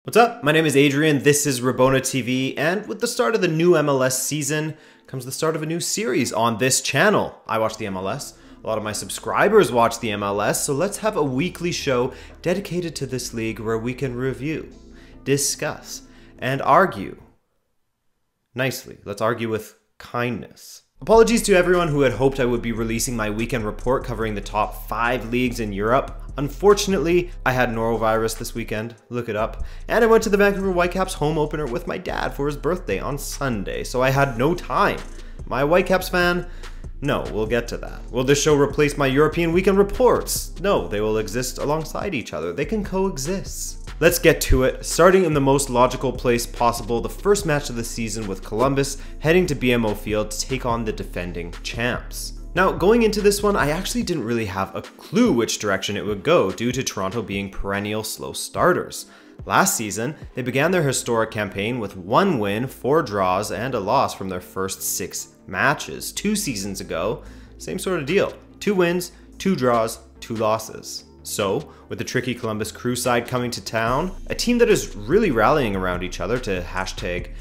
What's up? My name is Adrian, this is Rabona TV, and with the start of the new MLS season comes the start of a new series on this channel. I watch the MLS, a lot of my subscribers watch the MLS, so let's have a weekly show dedicated to this league where we can review, discuss, and argue. Nicely, let's argue with kindness. Apologies to everyone who had hoped I would be releasing my weekend report covering the top 5 leagues in Europe. Unfortunately, I had norovirus this weekend, look it up, and I went to the Vancouver Whitecaps home opener with my dad for his birthday on Sunday, so I had no time. Am I a Whitecaps fan? No, we'll get to that. Will this show replace my European weekend reports? No, they will exist alongside each other. They can coexist. Let's get to it, starting in the most logical place possible, the first match of the season with Columbus heading to BMO Field to take on the defending champs. Now, going into this one, I actually didn't really have a clue which direction it would go due to Toronto being perennial slow starters. Last season, they began their historic campaign with 1 win, 4 draws, and a loss from their first 6 matches. 2 seasons ago, same sort of deal. 2 wins, 2 draws, 2 losses. So, with the tricky Columbus Crew side coming to town, a team that is really rallying around each other to hashtag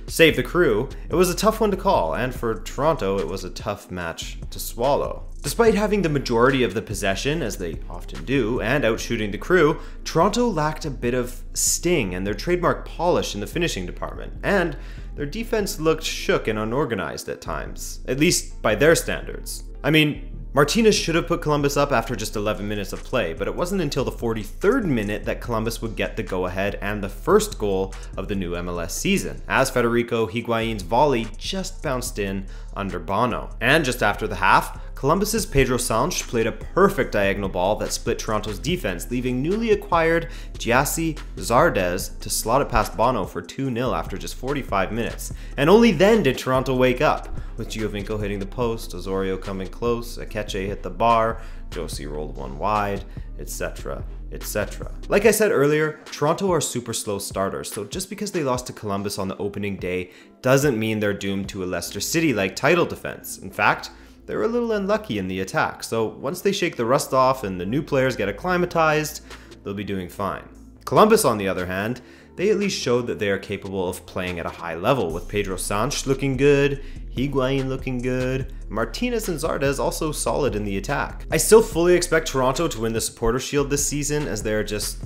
save the crew, it was a tough one to call, and for Toronto, it was a tough match to swallow. Despite having the majority of the possession, as they often do, and outshooting the Crew, Toronto lacked a bit of sting and their trademark polish in the finishing department, and their defense looked shook and unorganized at times, at least by their standards. I mean, Martinez should have put Columbus up after just 11 minutes of play, but it wasn't until the 43rd minute that Columbus would get the go-ahead and the first goal of the new MLS season, as Federico Higuain's volley just bounced in under Bono. And just after the half, Columbus's Pedro Sanch played a perfect diagonal ball that split Toronto's defense, leaving newly acquired Gyasi Zardes to slot it past Bono for 2-0 after just 45 minutes. And only then did Toronto wake up, with Giovinco hitting the post, Osorio coming close, Akeche hit the bar, Josie rolled one wide, etc. etc. Like I said earlier, Toronto are super slow starters, so just because they lost to Columbus on the opening day doesn't mean they're doomed to a Leicester City-like title defense. In fact, they were a little unlucky in the attack, so once they shake the rust off and the new players get acclimatized, they'll be doing fine. Columbus, on the other hand, they at least showed that they are capable of playing at a high level, with Pedro Sanch looking good, Higuain looking good, Martinez and Zardes also solid in the attack. I still fully expect Toronto to win the Supporter Shield this season, as they're just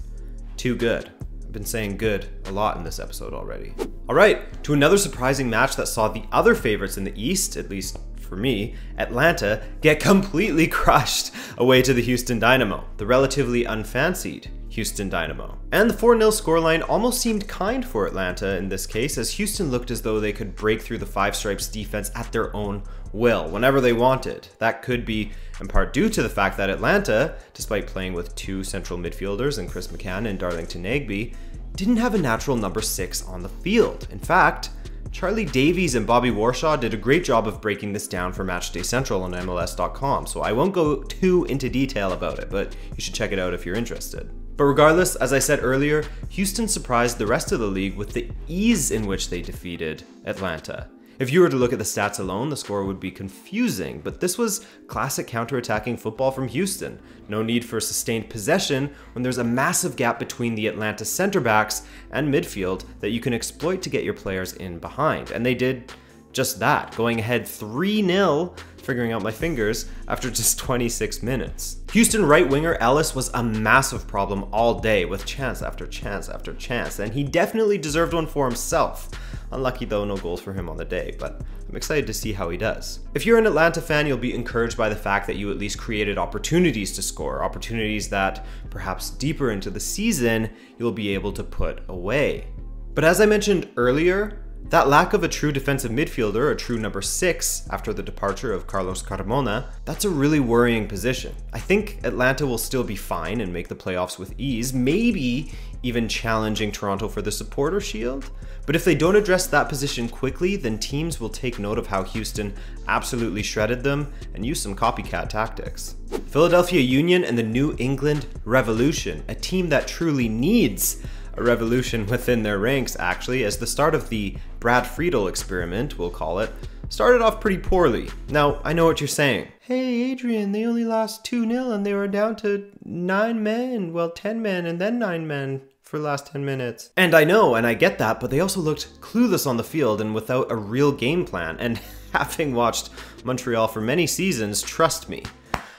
too good. I've been saying good a lot in this episode already. Alright, to another surprising match that saw the other favorites in the East, at least for me, Atlanta, get completely crushed away to the Houston Dynamo, the relatively unfancied Houston Dynamo. And the 4-0 scoreline almost seemed kind for Atlanta in this case, as Houston looked as though they could break through the Five Stripes defense at their own will, whenever they wanted. That could be in part due to the fact that Atlanta, despite playing with 2 central midfielders in Chris McCann and Darlington Nagbe, didn't have a natural number 6 on the field. In fact, Charlie Davies and Bobby Warshaw did a great job of breaking this down for Matchday Central on MLS.com, so I won't go too into detail about it, but you should check it out if you're interested. But regardless, as I said earlier, Houston surprised the rest of the league with the ease in which they defeated Atlanta. If you were to look at the stats alone, the score would be confusing, but this was classic counter-attacking football from Houston. No need for sustained possession when there's a massive gap between the Atlanta center backs and midfield that you can exploit to get your players in behind. And they did just that, going ahead 3-0, figuring out my fingers, after just 26 minutes. Houston right winger Ellis was a massive problem all day, with chance after chance after chance, and he definitely deserved one for himself. Unlucky though, no goals for him on the day, but I'm excited to see how he does. If you're an Atlanta fan, you'll be encouraged by the fact that you at least created opportunities to score, opportunities that, perhaps deeper into the season, you'll be able to put away. But as I mentioned earlier, that lack of a true defensive midfielder, a true number 6, after the departure of Carlos Carmona, that's a really worrying position. I think Atlanta will still be fine and make the playoffs with ease, maybe even challenging Toronto for the Supporter Shield. But if they don't address that position quickly, then teams will take note of how Houston absolutely shredded them and use some copycat tactics. Philadelphia Union and the New England Revolution, a team that truly needs a revolution within their ranks, actually, as the start of the Brad Friedel experiment, we'll call it, started off pretty poorly. Now, I know what you're saying. Hey Adrian, they only lost 2-0 and they were down to 9 men, well 10 men and then 9 men. for the last 10 minutes. And I know, and I get that, but they also looked clueless on the field and without a real game plan. And having watched Montreal for many seasons, trust me,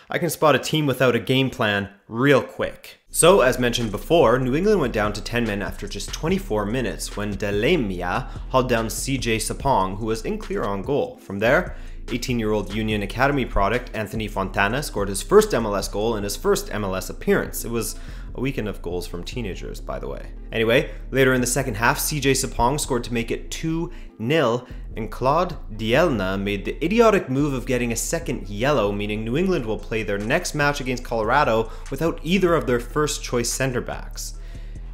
I can spot a team without a game plan real quick. So, as mentioned before, New England went down to 10 men after just 24 minutes when Delemia hauled down CJ Sapong, who was in clear on goal. From there, 18-year-old Union Academy product Anthony Fontana scored his first MLS goal in his first MLS appearance. It was a weekend of goals from teenagers, by the way. Anyway, later in the second half, CJ Sapong scored to make it 2-0, and Claude Dielna made the idiotic move of getting a second yellow, meaning New England will play their next match against Colorado without either of their first-choice center backs.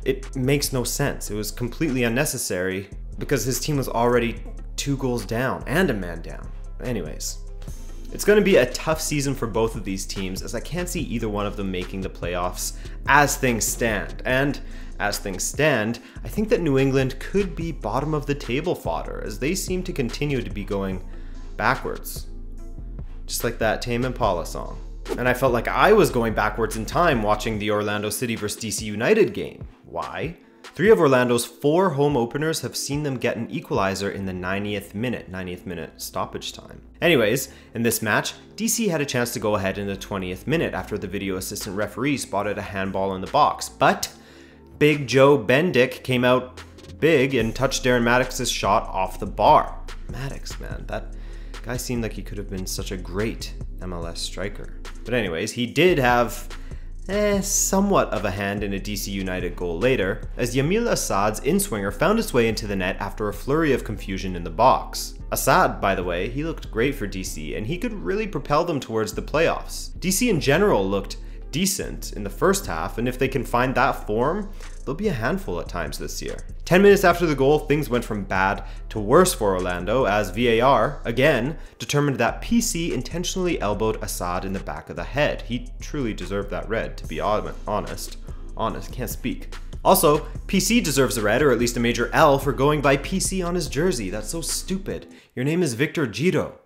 It makes no sense. It was completely unnecessary because his team was already 2 goals down and a man down. Anyways, it's going to be a tough season for both of these teams, as I can't see either one of them making the playoffs as things stand. And as things stand, I think that New England could be bottom of the table fodder, as they seem to continue to be going backwards. Just like that Tame Impala song. And I felt like I was going backwards in time watching the Orlando City vs DC United game. Why? 3 of Orlando's 4 home openers have seen them get an equalizer in the 90th minute stoppage time. Anyways, in this match, DC had a chance to go ahead in the 20th minute after the video assistant referee spotted a handball in the box, but Big Joe Bendick came out big and touched Darren Maddox's shot off the bar. Maddox, man, that guy seemed like he could have been such a great MLS striker. But anyways, he did have somewhat of a hand in a DC United goal later, as Yamil Assad's in-swinger found its way into the net after a flurry of confusion in the box. Assad, by the way, he looked great for DC, and he could really propel them towards the playoffs. DC in general looked decent in the first half, and if they can find that form, they'll be a handful at times this year. 10 minutes after the goal, things went from bad to worse for Orlando, as VAR, again, determined that PC intentionally elbowed Assad in the back of the head. He truly deserved that red, to be honest, can't speak. Also, PC deserves a red, or at least a major L, for going by PC on his jersey. That's so stupid. Your name is Victor Giro.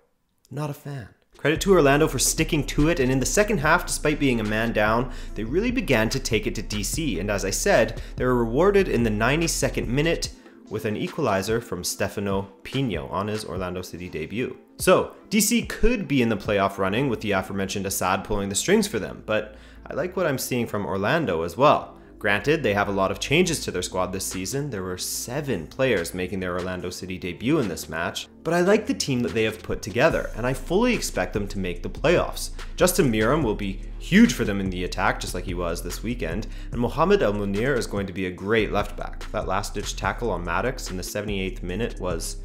Not a fan. Credit to Orlando for sticking to it, and in the second half, despite being a man down, they really began to take it to DC, and as I said, they were rewarded in the 92nd minute with an equalizer from Stefano Pino on his Orlando City debut. So, DC could be in the playoff running with the aforementioned Assad pulling the strings for them, but I like what I'm seeing from Orlando as well. Granted, they have a lot of changes to their squad this season. There were 7 players making their Orlando City debut in this match, but I like the team that they have put together, and I fully expect them to make the playoffs. Justin Miram will be huge for them in the attack, just like he was this weekend, and Mohamed El Munir is going to be a great left back. That last-ditch tackle on Maddox in the 78th minute was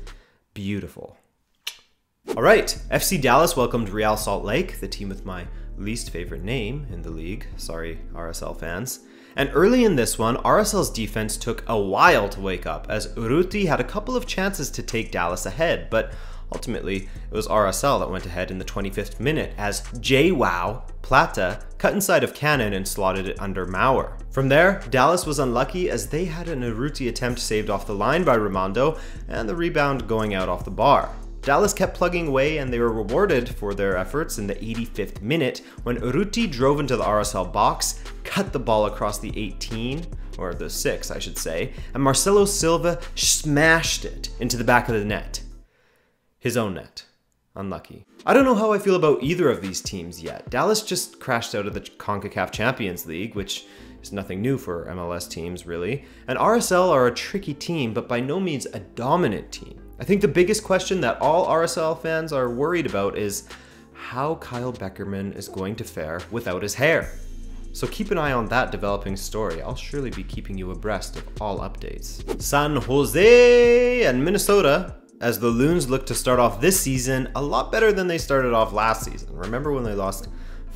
beautiful. Alright, FC Dallas welcomed Real Salt Lake, the team with my least favorite name in the league. Sorry, RSL fans. And early in this one, RSL's defense took a while to wake up, as Urruti had a couple of chances to take Dallas ahead, but ultimately it was RSL that went ahead in the 25th minute as J-Wow Plata cut inside of Cannon and slotted it under Maurer. From there, Dallas was unlucky as they had an Urruti attempt saved off the line by Raimondo and the rebound going out off the bar. Dallas kept plugging away and they were rewarded for their efforts in the 85th minute when Urruti drove into the RSL box, cut the ball across the 18, or the 6 I should say, and Marcelo Silva smashed it into the back of the net. His own net. Unlucky. I don't know how I feel about either of these teams yet. Dallas just crashed out of the CONCACAF Champions League, which is nothing new for MLS teams really, and RSL are a tricky team, but by no means a dominant team. I think the biggest question that all RSL fans are worried about is how Kyle Beckerman is going to fare without his hair. So keep an eye on that developing story. I'll surely be keeping you abreast of all updates. San Jose and Minnesota, as the Loons look to start off this season a lot better than they started off last season. Remember when they lost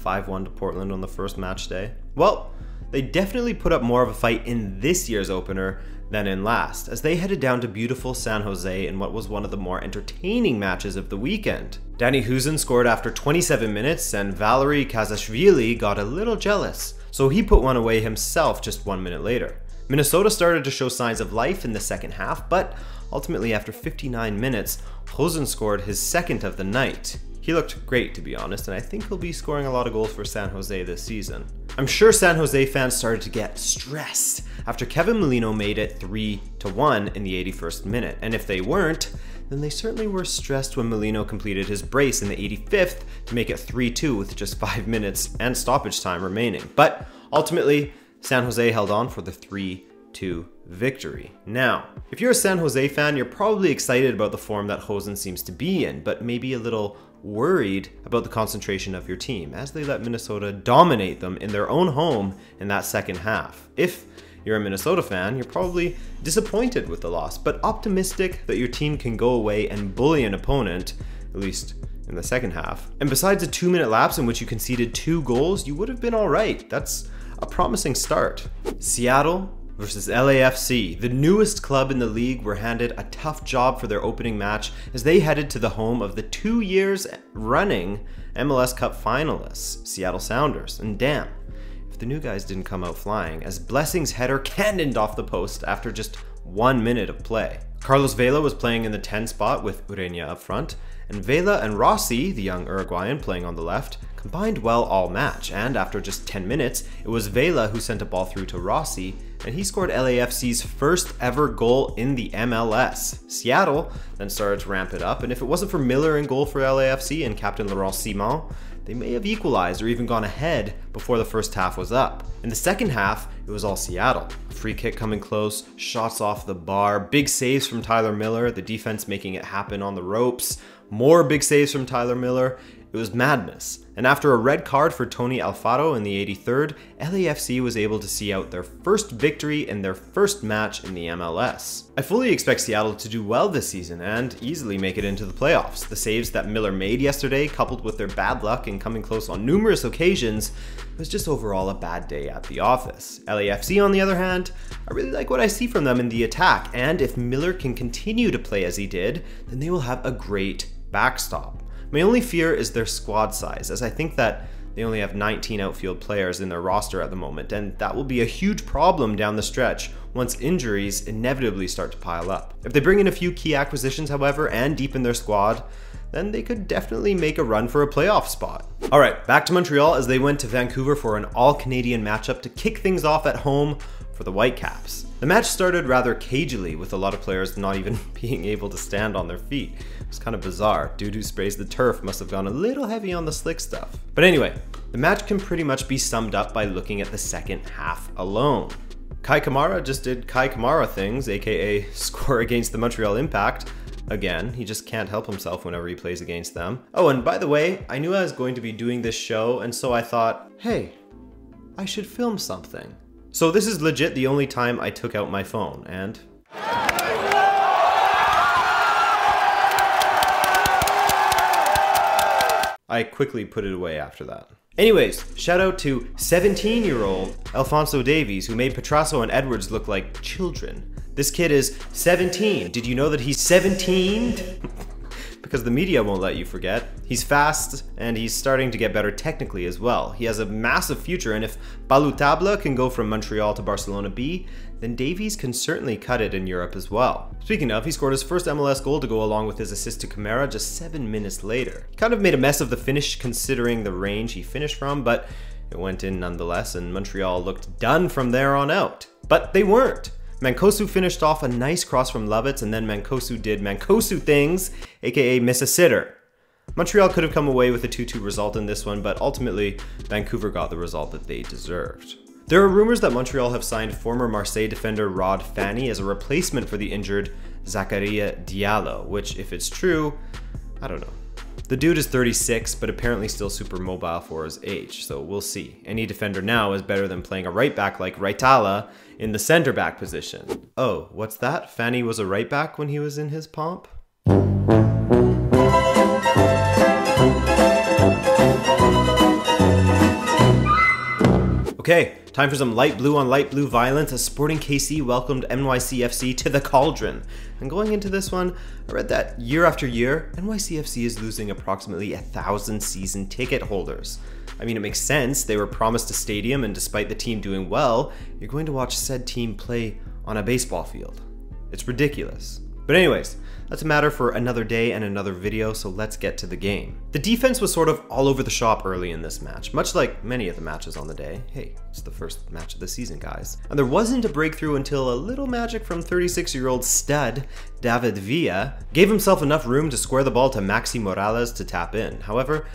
5-1 to Portland on the first match day? Well, they definitely put up more of a fight in this year's opener than in last, as they headed down to beautiful San Jose in what was one of the more entertaining matches of the weekend. Danny Husen scored after 27 minutes and Valery Kazashvili got a little jealous, so he put one away himself just 1 minute later. Minnesota started to show signs of life in the second half, but ultimately after 59 minutes, Husen scored his second of the night. He looked great, to be honest, and I think he'll be scoring a lot of goals for San Jose this season. I'm sure San Jose fans started to get stressed after Kevin Molino made it 3-1 in the 81st minute, and if they weren't, then they certainly were stressed when Molino completed his brace in the 85th to make it 3-2 with just 5 minutes and stoppage time remaining. But ultimately, San Jose held on for the 3-2 victory. Now, if you're a San Jose fan, you're probably excited about the form that Hosen seems to be in, but maybe a little worried about the concentration of your team as they let Minnesota dominate them in their own home in that second half. If you're a Minnesota fan, you're probably disappointed with the loss, but optimistic that your team can go away and bully an opponent, at least in the second half. And besides a 2-minute lapse in which you conceded 2 goals, you would have been all right. That's a promising start. Seattle versus LAFC. The newest club in the league were handed a tough job for their opening match as they headed to the home of the 2 years running MLS Cup finalists, Seattle Sounders. And damn, if the new guys didn't come out flying, as Blessing's header cannoned off the post after just 1 minute of play. Carlos Vela was playing in the 10 spot with Ureña up front, and Vela and Rossi, the young Uruguayan playing on the left, combined well all match, and after just 10 minutes, it was Vela who sent a ball through to Rossi, and he scored LAFC's first ever goal in the MLS. Seattle then started to ramp it up, and if it wasn't for Miller in goal for LAFC and captain Laurent Simon, they may have equalized or even gone ahead before the first half was up. In the second half, it was all Seattle. A free kick coming close, shots off the bar, big saves from Tyler Miller, the defense making it happen on the ropes, more big saves from Tyler Miller. It was madness. And after a red card for Tony Alfaro in the 83rd, LAFC was able to see out their first victory in their first match in the MLS. I fully expect Seattle to do well this season and easily make it into the playoffs. The saves that Miller made yesterday, coupled with their bad luck in coming close on numerous occasions, was just overall a bad day at the office. LAFC, on the other hand, I really like what I see from them in the attack, and if Miller can continue to play as he did, then they will have a great backstop. My only fear is their squad size, as I think that they only have 19 outfield players in their roster at the moment, and that will be a huge problem down the stretch once injuries inevitably start to pile up. If they bring in a few key acquisitions, however, and deepen their squad, then they could definitely make a run for a playoff spot. Alright, back to Montreal as they went to Vancouver for an all-Canadian matchup to kick things off at home for the Whitecaps. The match started rather cagily, with a lot of players not even being able to stand on their feet. It was kind of bizarre. Dude who sprays the turf must have gone a little heavy on the slick stuff. But anyway, the match can pretty much be summed up by looking at the second half alone. Kai Kamara just did Kai Kamara things, aka score against the Montreal Impact. Again, he just can't help himself whenever he plays against them. Oh, and by the way, I knew I was going to be doing this show, and so I thought, hey, I should film something. So this is legit the only time I took out my phone, and I quickly put it away after that. Anyways, shout out to 17-year-old Alphonso Davies, who made Petrasso and Edwards look like children. This kid is 17. Did you know that he's 17? Because the media won't let you forget. He's fast, and he's starting to get better technically as well. He has a massive future, and if Balutable can go from Montreal to Barcelona B, then Davies can certainly cut it in Europe as well. Speaking of, he scored his first MLS goal to go along with his assist to Kamara just 7 minutes later. He kind of made a mess of the finish considering the range he finished from, but it went in nonetheless, and Montreal looked done from there on out. But they weren't. Mancosu finished off a nice cross from Lovitz, and then Mancosu did Mancosu things, aka miss a sitter. Montreal could have come away with a 2-2 result in this one, but ultimately, Vancouver got the result that they deserved. There are rumors that Montreal have signed former Marseille defender Rod Fanny as a replacement for the injured Zakaria Diallo, which, if it's true, I don't know. The dude is 36, but apparently still super mobile for his age, so we'll see. Any defender now is better than playing a right back like Raitala in the center back position. Oh, what's that? Fanny was a right back when he was in his pomp? Okay, time for some light blue on light blue violence as Sporting KC welcomed NYCFC to the cauldron. And going into this one, I read that year after year, NYCFC is losing approximately 1,000 season ticket holders. I mean, it makes sense. They were promised a stadium, and despite the team doing well, you're going to watch said team play on a baseball field. It's ridiculous. But anyways, that's a matter for another day and another video, so let's get to the game. The defense was sort of all over the shop early in this match, much like many of the matches on the day. Hey, it's the first match of the season, guys. And there wasn't a breakthrough until a little magic from 36-year-old stud David Villa gave himself enough room to square the ball to Maxi Morales to tap in. However,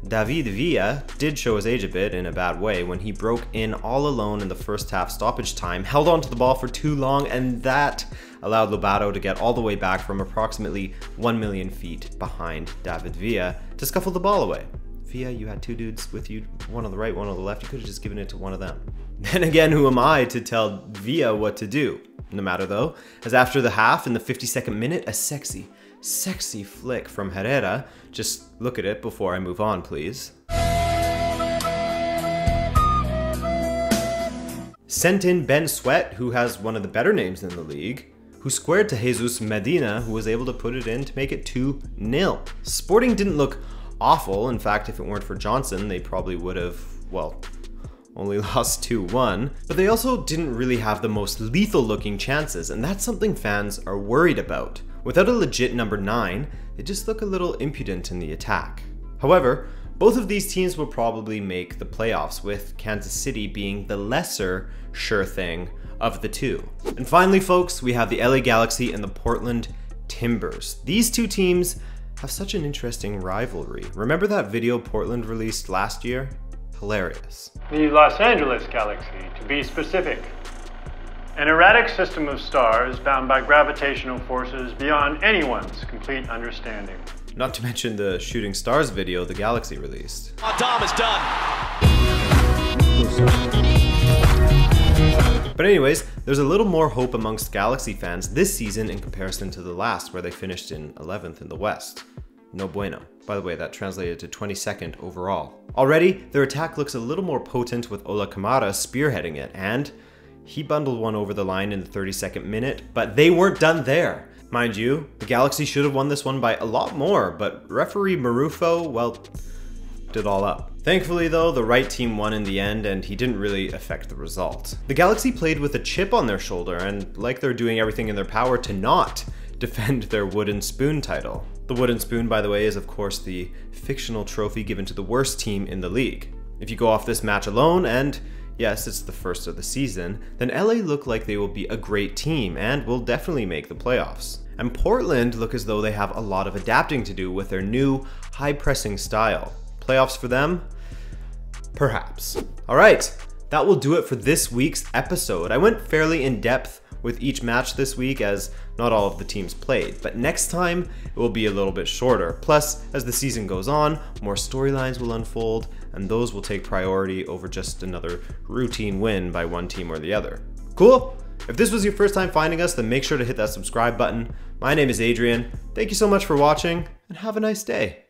David Villa did show his age a bit in a bad way when he broke in all alone in the first half stoppage time, held on to the ball for too long, and that allowed Lobato to get all the way back from approximately 1 million feet behind David Villa to scuffle the ball away. Villa, you had two dudes with you, one on the right, one on the left. You could have just given it to one of them. Then again, who am I to tell Villa what to do? No matter though, as after the half, in the 52nd minute, a sexy flick from Herrera. Just look at it before I move on, please. Sent in Ben Sweat, who has one of the better names in the league, who squared to Jesus Medina, who was able to put it in to make it 2-0. Sporting didn't look awful. In fact, if it weren't for Johnson, they probably would have, well, only lost 2-1. But they also didn't really have the most lethal looking chances, and that's something fans are worried about. Without a legit number 9, they just look a little impudent in the attack. However, both of these teams will probably make the playoffs, with Kansas City being the lesser sure thing of the two. And finally, folks, we have the LA Galaxy and the Portland Timbers. These two teams have such an interesting rivalry. Remember that video Portland released last year? Hilarious. The Los Angeles Galaxy, to be specific. An erratic system of stars bound by gravitational forces beyond anyone's complete understanding. Not to mention the Shooting Stars video the Galaxy released. Dom is done. But anyways, there's a little more hope amongst Galaxy fans this season in comparison to the last, where they finished in 11th in the West. No bueno. By the way, that translated to 22nd overall. Already, their attack looks a little more potent with Ola Kamara spearheading it, and he bundled one over the line in the 32nd minute, but they weren't done there. Mind you, the Galaxy should have won this one by a lot more, but referee Marufo, well, did all up. Thankfully though, the right team won in the end, and he didn't really affect the result. The Galaxy played with a chip on their shoulder, and like they're doing everything in their power to not defend their wooden spoon title. The wooden spoon, by the way, is of course the fictional trophy given to the worst team in the league. If you go off this match alone, and yes, it's the first of the season, then LA look like they will be a great team and will definitely make the playoffs. And Portland look as though they have a lot of adapting to do with their new high-pressing style. Playoffs for them? Perhaps. Alright, that will do it for this week's episode. I went fairly in-depth with each match this week as not all of the teams played, but next time it will be a little bit shorter. Plus, as the season goes on, more storylines will unfold, and those will take priority over just another routine win by one team or the other. Cool? If this was your first time finding us, then make sure to hit that subscribe button. My name is Adrian. Thank you so much for watching, and have a nice day.